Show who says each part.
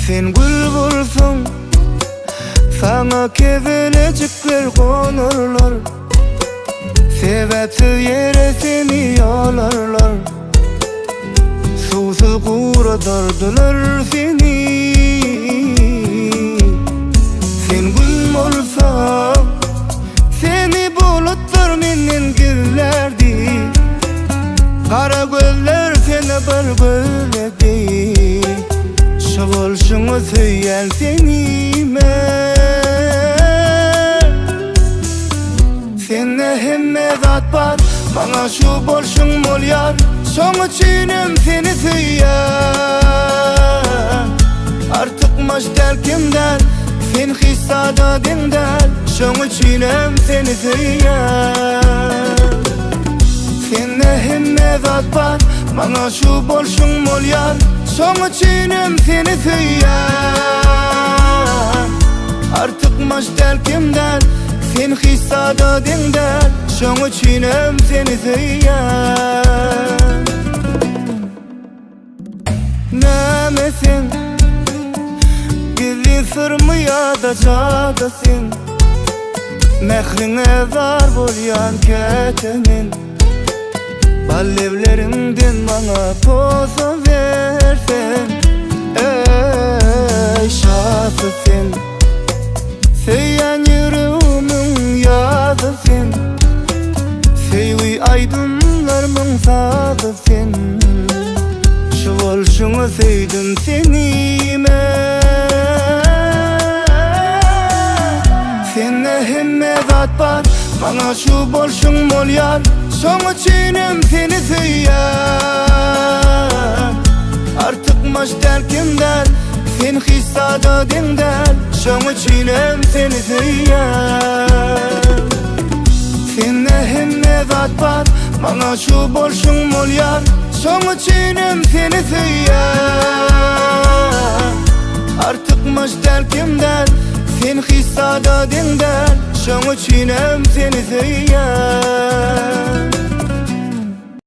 Speaker 1: Sen gül bulsun, sana kevelecekler konurlar. Sebepsiz yere seni yalarlar. Susuz kuradardılar seni. Sen gül olsan, seni bulutlar menden gizlerdi. Kara gözler seni bölgüledi. Şu bolşuňy söýýän senime. Sende hemme zat bar, bana şu bolşuň bolýar. Şoň üçinem seni söýýär. Artykmaş derkimden, sen hissada dindel. Şoň üçinem seni söýýär. Sende hemme zat bar, bana şu bolşuň bolýar. Şoň üçinem seni söýýär. Artykmaş derkimden, sen hissada dindel. Şoň üçinem seni söýýär. Nämesin, gizli sırmy ýadajadysin. Mehriňe zar bolýan ketemin. Ballevlerimden bana poza versen. Ey şahy sen, söýýän ýüregimin ýazy sen. Söýgi aýdynlarymyň sazy sen. Şu bolşuňy söýdüm senime. Sende hemme zat bar, bana şu bolşuň bolýar. Şoň üçinem seni söýýär. Artykmaş derkimden, sen hissada dindel. Şoň üçinem seni söýýär. Sende hemme zat bar, bana şu bolşuň bolýar. Şoň üçinem seni söýýär. Artykmaş derkimden, sen hissada dindel. Şoň üçinem seni söýýär.